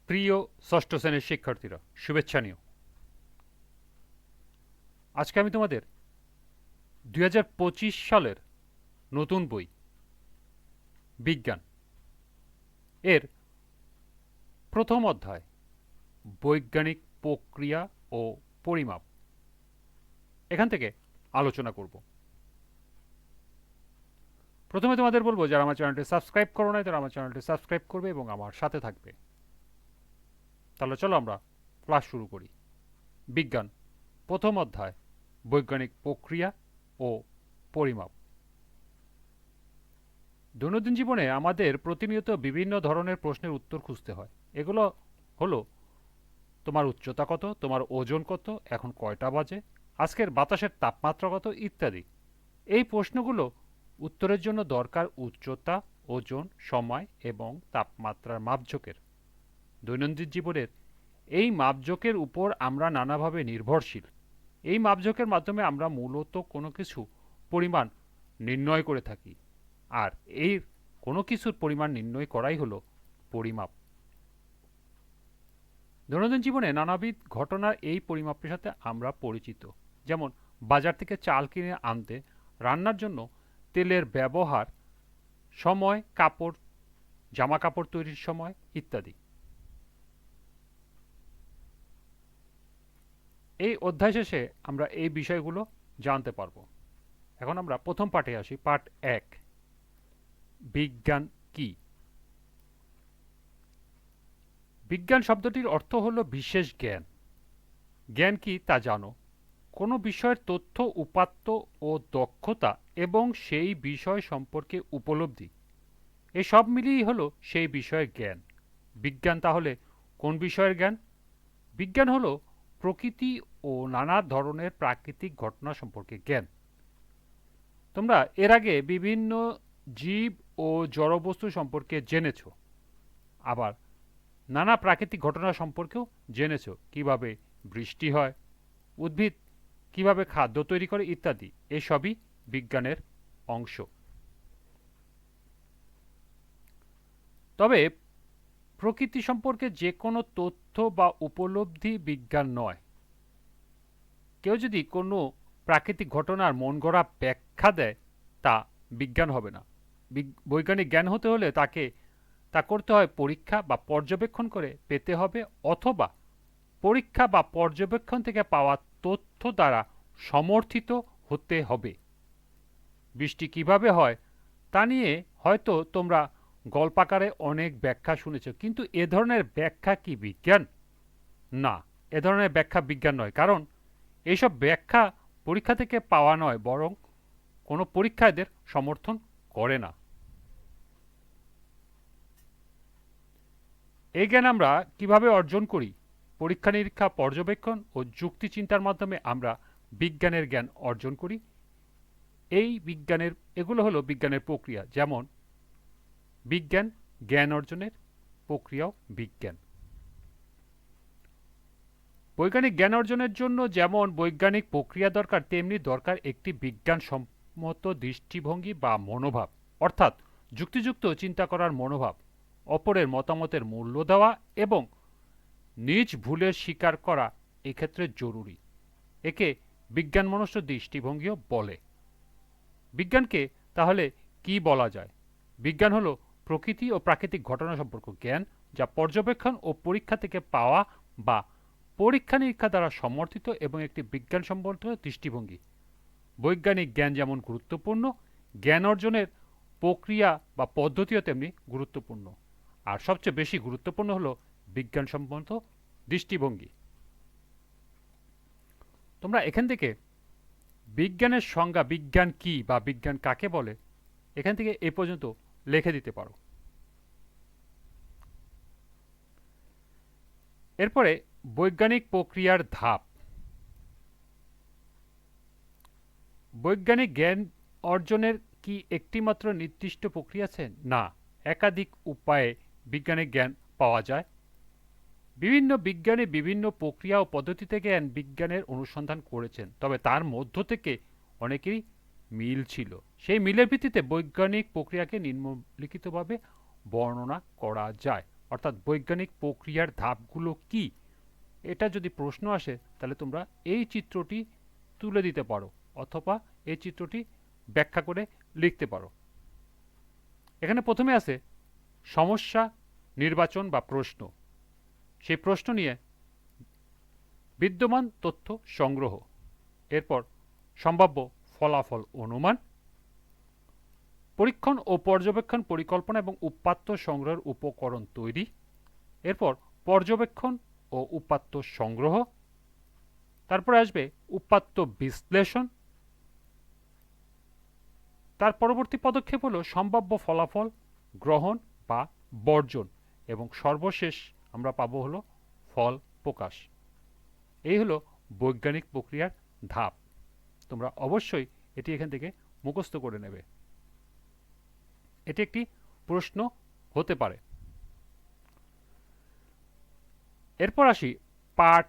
প্রিয় ষষ্ঠ শ্রেণীর শিক্ষার্থীরা, শুভেচ্ছা নিও। আজকে আমি তোমাদের 2025 সালের নতুন বই বিজ্ঞান এর প্রথম অধ্যায় বৈজ্ঞানিক প্রক্রিয়া ও পরিমাপ এখান থেকে আলোচনা করব। প্রথমে তোমাদের বলবো, যারা আমার চ্যানেলটি সাবস্ক্রাইব করো নাই তারা আমার চ্যানেলটি সাবস্ক্রাইব করবে এবং আমার সাথে থাকবে। তাহলে চলো আমরা ক্লাস শুরু করি। বিজ্ঞান প্রথম অধ্যায় বৈজ্ঞানিক প্রক্রিয়া ও পরিমাপ। দৈনন্দিন জীবনে আমাদের প্রতিনিয়ত বিভিন্ন ধরনের প্রশ্নের উত্তর খুঁজতে হয়। এগুলো হলো: তোমার উচ্চতা কত, তোমার ওজন কত, এখন কয়টা বাজে, আজকের বাতাসের তাপমাত্রা কত ইত্যাদি। এই প্রশ্নগুলো উত্তরের জন্য দরকার উচ্চতা, ওজন, সময় এবং তাপমাত্রার মাপঝোঁকের। দৈনন্দিন জীবনের এই মাপঝোঁকের উপর আমরা নানাভাবে নির্ভরশীল। এই মাপঝোঁকের মাধ্যমে আমরা মূলত কোনো কিছু পরিমাণ নির্ণয় করে থাকি, আর এই কোনো কিছুর পরিমাণ নির্ণয় করাই হলো পরিমাপ। দৈনন্দিন জীবনে নানাবিধ ঘটনার এই পরিমাপের সাথে আমরা পরিচিত, যেমন বাজার থেকে চাল কিনে আনতে, রান্নার জন্য তেলের ব্যবহার, সময়, কাপড়, জামা কাপড় তৈরির সময় ইত্যাদি। এই অধ্যায় শেষে আমরা এই বিষয়গুলো জানতে পারবো। এখন আমরা প্রথম পাঠে আসি। পাঠ 1, বিজ্ঞান কি? বিজ্ঞান শব্দটির অর্থ হলো বিশেষ জ্ঞান। জ্ঞান কি তা জানো। কোনো বিষয়ের তথ্য, উপাত্ত ও দক্ষতা এবং সেই বিষয় সম্পর্কে উপলব্ধি, এসব মিলিয়েই হলো সেই বিষয়ের জ্ঞান। বিজ্ঞান তাহলে কোন বিষয়ের জ্ঞান? বিজ্ঞান হলো প্রকৃতি ও নানা ধরনের প্রাকৃতিক ঘটনা সম্পর্কে জ্ঞান। তোমরা এর আগে বিভিন্ন জীব ও জড়বস্তু সম্পর্কে জেনেছো, আবার নানা প্রাকৃতিক ঘটনা সম্পর্কেও জেনেছো। কিভাবে বৃষ্টি হয়, উদ্ভিদ কিভাবে খাদ্য তৈরি করে ইত্যাদি। এসবই বিজ্ঞানের অংশ। তবে প্রকৃতি সম্পর্কে যে কোনো তথ্য বা উপলব্ধি বিজ্ঞান নয়। কেউ যদি কোনো প্রাকৃতিক ঘটনার মনগড়া ব্যাখ্যা দেয়, তা বিজ্ঞান হবে না। বৈজ্ঞানিক জ্ঞান হতে হলে তা করতে হয় পরীক্ষা বা পর্যবেক্ষণ করে পেতে হবে, অথবা পরীক্ষা বা পর্যবেক্ষণ থেকে পাওয়া তথ্য দ্বারা সমর্থিত হতে হবে। বৃষ্টি কিভাবে হয় তা নিয়ে হয়তো তোমরা গল্পাকারে অনেক ব্যাখ্যা শুনেছ, কিন্তু এ ধরনের ব্যাখ্যা কি বিজ্ঞান? না, এ ধরনের ব্যাখ্যা বিজ্ঞান নয়, কারণ এইসব ব্যাখ্যা পরীক্ষা থেকে পাওয়া নয়, বরং কোনো পরীক্ষা এদের সমর্থন করে না। এই জ্ঞান আমরা কিভাবে অর্জন করি? পরীক্ষা নিরীক্ষা, পর্যবেক্ষণ ও যুক্তি চিন্তার মাধ্যমে আমরা বিজ্ঞানের জ্ঞান অর্জন করি। এগুলো হলো বিজ্ঞানের প্রক্রিয়া। যেমন বিজ্ঞান জ্ঞান অর্জনের প্রক্রিয়াও বিজ্ঞান। বৈজ্ঞানিক জ্ঞান অর্জনের জন্য যেমন বৈজ্ঞানিক প্রক্রিয়া দরকার, তেমনি দরকার একটি বিজ্ঞানসম্মত দৃষ্টিভঙ্গি বা মনোভাব, অর্থাৎ যুক্তিযুক্ত চিন্তা করার মনোভাব, অপরের মতামতের মূল্য দেওয়া এবং নিজ ভুলের স্বীকার করা এক্ষেত্রে জরুরি। একে বিজ্ঞানমনস্ক দৃষ্টিভঙ্গিও বলে। বিজ্ঞানকে তাহলে কি বলা যায়? বিজ্ঞান হলো প্রকৃতি ও প্রাকৃতিক ঘটনা সম্পর্ক জ্ঞান, যা পর্যবেক্ষণ ও পরীক্ষা থেকে পাওয়া বা পরীক্ষা নিরীক্ষা দ্বারা সমর্থিত এবং একটি বিজ্ঞানসম্মত দৃষ্টিভঙ্গি। বৈজ্ঞানিক জ্ঞান যেমন গুরুত্বপূর্ণ, জ্ঞান অর্জনের প্রক্রিয়া বা পদ্ধতিও তেমনি গুরুত্বপূর্ণ। আর সবচেয়ে বেশি গুরুত্বপূর্ণ হলো বিজ্ঞানসম্মত দৃষ্টিভঙ্গি। তোমরা এখান থেকে বিজ্ঞানের সংজ্ঞা, বিজ্ঞান কি বা বিজ্ঞান কাকে বলে, এখান থেকে এ পর্যন্ত লিখে দিতে পারো। এরপরে বৈজ্ঞানিক প্রক্রিয়ার ধাপ। বৈজ্ঞানিক জ্ঞান অর্জনের কি একটিমাত্র নির্দিষ্ট প্রক্রিয়া আছে? না, একাধিক উপায়ে বিজ্ঞানিক জ্ঞান পাওয়া যায়। বিভিন্ন বিজ্ঞানী বিভিন্ন প্রক্রিয়া ও পদ্ধতি থেকে বিজ্ঞানের অনুসন্ধান করেছেন, তবে তার মধ্য থেকে অনেকেরই মিল ছিল। সেই মিলের ভিত্তিতে বৈজ্ঞানিক প্রক্রিয়াকে নিম্নলিখিতভাবে বর্ণনা করা যায়। অর্থাৎ বৈজ্ঞানিক প্রক্রিয়ার ধাপগুলো কি, এটা যদি প্রশ্ন আসে তাহলে তোমরা এই চিত্রটি তুলে দিতে পারো অথবা এই চিত্রটি ব্যাখ্যা করে লিখতে পারো। এখানে প্রথমে আছে সমস্যা নির্বাচন বা প্রশ্ন, সেই প্রশ্ন নিয়ে বিদ্যমান তথ্য সংগ্রহ, এরপর সম্ভাব্য ফলাফল অনুমান, পরীক্ষণ ও পর্যবেক্ষণ পরিকল্পনা এবং উপাত্ত সংগ্রহের উপকরণ তৈরি, এরপর পর্যবেক্ষণ ও উপাত্ত সংগ্রহ, তারপরে আসবে উপাত্ত বিশ্লেষণ, তার পরবর্তী পদক্ষেপ হলো সম্ভাব্য ফলাফল গ্রহণ বা বর্জন, এবং সর্বশেষ আমরা পাবো হলো ফল প্রকাশ। এই হলো বৈজ্ঞানিক প্রক্রিয়ার ধাপ। তোমরা অবশ্যই এটি এখান থেকে মুখস্থ করে নেবে, এটি একটি প্রশ্ন হতে পারে। এরপর আসি পার্ট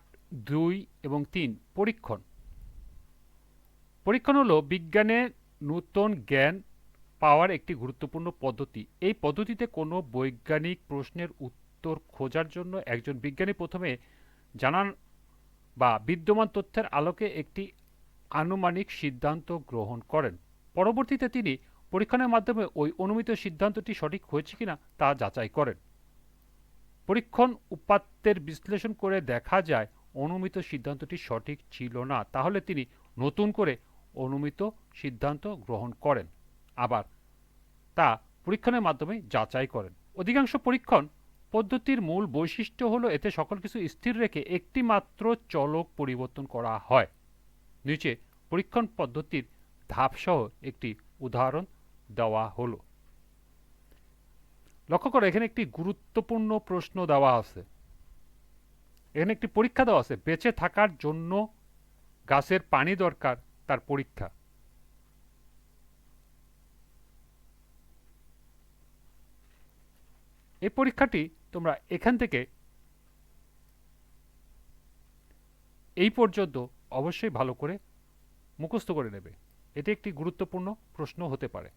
2 এবং 3, পরীক্ষণ। পরীক্ষণ হলো বিজ্ঞানের নূতন জ্ঞান পাওয়ার একটি গুরুত্বপূর্ণ পদ্ধতি। এই পদ্ধতিতে কোনো বৈজ্ঞানিক প্রশ্নের উত্তর খোঁজার জন্য একজন বিজ্ঞানী প্রথমে জানান বা বিদ্যমান তথ্যের আলোকে একটি আনুমানিক সিদ্ধান্ত গ্রহণ করেন। পরবর্তীতে তিনি পরীক্ষণের মাধ্যমে ওই অনুমিত সিদ্ধান্তটি সঠিক হয়েছে কিনা তা যাচাই করেন। পরীক্ষণ উপাত্তের বিশ্লেষণ করে দেখা যায় অনুমিত সিদ্ধান্তটি সঠিক ছিল না, তাহলে তিনি নতুন করে অনুমিত সিদ্ধান্ত গ্রহণ করেন, আবার তা পরীক্ষণের মাধ্যমে যাচাই করেন। অধিকাংশ পরীক্ষণ পদ্ধতির মূল বৈশিষ্ট্য হলো এতে সকল কিছু স্থির রেখে একটি মাত্র চলক পরিবর্তন করা হয়। নিচে পরীক্ষণ পদ্ধতির ধাপসহ একটি উদাহরণ দেওয়া হলো। লক্ষ্য করো, এখানে একটি গুরুত্বপূর্ণ প্রশ্ন দেওয়া আছে। এখানে একটি পরীক্ষা দেওয়া আছে, বেঁচে থাকার জন্য গাছের পানি দরকার, তার পরীক্ষা। এই পরীক্ষাটি তোমরা এখান থেকে এই পর্যন্ত অবশ্যই ভালো করে মুখস্থ করে নেবে, এটি একটি গুরুত্বপূর্ণ প্রশ্ন হতে পারে।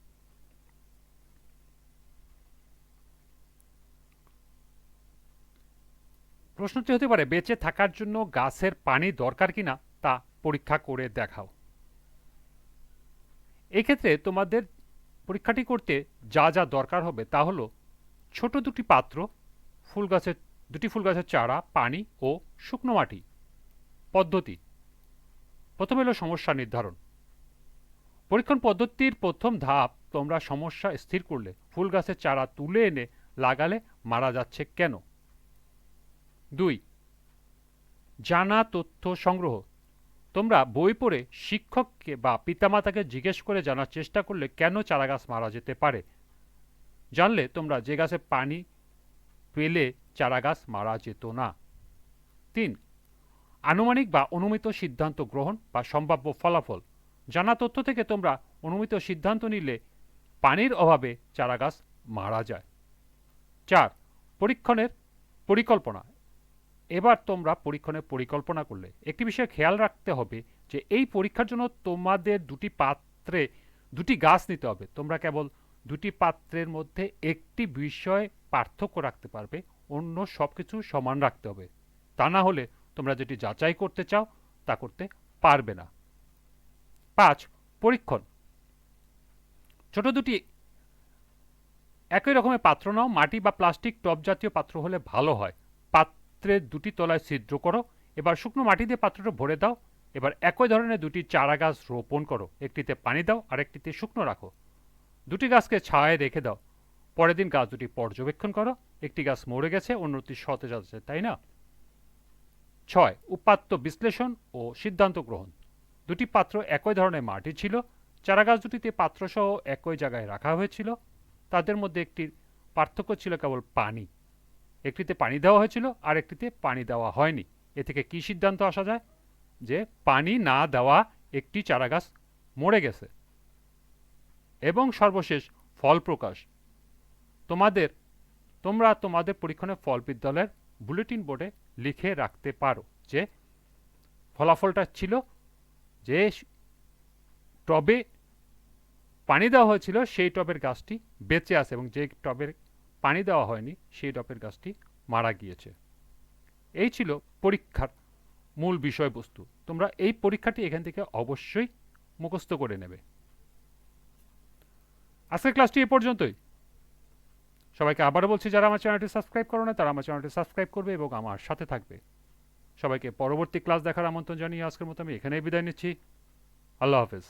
প্রশ্নটি হতে পারে, বেঁচে থাকার জন্য গাছের পানি দরকার কিনা তা পরীক্ষা করে দেখাও। এই ক্ষেত্রে তোমাদের পরীক্ষাটি করতে যা যা দরকার হবে তা হলো ছোট দুটি পাত্র, দুটি ফুল গাছের চারা, পানি ও শুকনো মাটি। পদ্ধতি প্রথমে হলো সমস্যা নির্ধারণ। পরীক্ষণ পদ্ধতির প্রথম ধাপ, তোমরা সমস্যা স্থির করলে। ফুল গাছের চারা তুলে এনে লাগালে মারা যাচ্ছে কেন? 2, জানা তথ্য সংগ্রহ। তোমরা বই পড়ে শিক্ষককে বা পিতামাতাকে জিজ্ঞেস করে জানার চেষ্টা করলে কেন চারাগাছ মারা যেতে পারে। জানলে তোমরা যে গাছে পানি পেলে চারাগাছ মারা যেত না। 3, আনুমানিক বা অনুমিত সিদ্ধান্ত গ্রহণ বা সম্ভাব্য ফলাফল। জানা তথ্য থেকে তোমরা অনুমিত সিদ্ধান্ত নিলে পানির অভাবে চারাগাছ মারা যায়। 4, পরীক্ষণের পরিকল্পনা। এবার তোমরা পরীক্ষণের পরিকল্পনা করলে একটি বিষয় খেয়াল রাখতে হবে যে এই পরীক্ষার জন্য তোমাদের দুটি পাত্রে দুটি গাছ নিতে হবে। তোমরা কেবল দুটি পাত্রের মধ্যে একটি বিষয় পার্থক্য রাখতে পারবে, অন্য সব কিছু সমান রাখতে হবে, তা না হলে তোমরা যেটি যাচাই করতে চাও তা করতে পারবে না। 5, পরীক্ষণ। ছোট দুটি একই রকমের পাত্র নাও, মাটি বা প্লাস্টিক টব জাতীয় পাত্র হলে ভালো হয়। পাত্রের দুটি তলায় ছিদ্র করো, এবার শুকনো মাটি দিয়ে পাত্রটা ভরে দাও। এবার একই ধরনের দুটি চারা গাছ রোপণ করো, একটিতে পানি দাও আর একটিতে শুকনো রাখো। দুটি গাছকে ছায়ায় রেখে দাও। পরের দিন গাছ দুটি পর্যবেক্ষণ করো, একটি গাছ মরে গেছে, অন্যটি সতেজ আছে, তাই না? 6, উপাত্ত বিশ্লেষণ ও সিদ্ধান্ত গ্রহণ। দুটি পাত্র একই ধরনের মাটি ছিল, চারা গাছ দুটিতে পাত্রসহ একই জায়গায় রাখা হয়েছিল। তাদের মধ্যে একটির পার্থক্য ছিল কেবল পানি, একটিতে পানি দেওয়া হয়েছিল আর একটিতে পানি দেওয়া হয়নি। এ থেকে কি সিদ্ধান্ত আসা যায়? যে পানি না দেওয়া একটি চারাগাছ মরে গেছে। এবং সর্বশেষ ফল প্রকাশ। তোমরা তোমাদের পরীক্ষণের ফল বিদ্যালয়ের বুলেটিন বোর্ডে লিখে রাখতে পারো যে ফলাফলটা ছিল যে টবে পানি দেওয়া হয়েছিল সেই টবের গাছটি বেঁচে আছে এবং যে টবের পানি দেওয়া হয়নি, সেই ডপের গাছটি মারা গিয়েছে। এই ছিল পরীক্ষার মূল বিষয়বস্তু। তোমরা এই পরীক্ষাটি এখান থেকে অবশ্যই মুখস্থ করে নেবে। আজকের ক্লাসটি এ পর্যন্তই। সবাইকে আবারও বলছি, যারা আমার চ্যানেলটি সাবস্ক্রাইব করো না তারা আমার চ্যানেলটি সাবস্ক্রাইব করবে এবং আমার সাথে থাকবে। সবাইকে পরবর্তী ক্লাস দেখার আমন্ত্রণ জানিয়ে আজকের মতো আমি এখানেই বিদায় নিচ্ছি। আল্লাহ হাফেজ।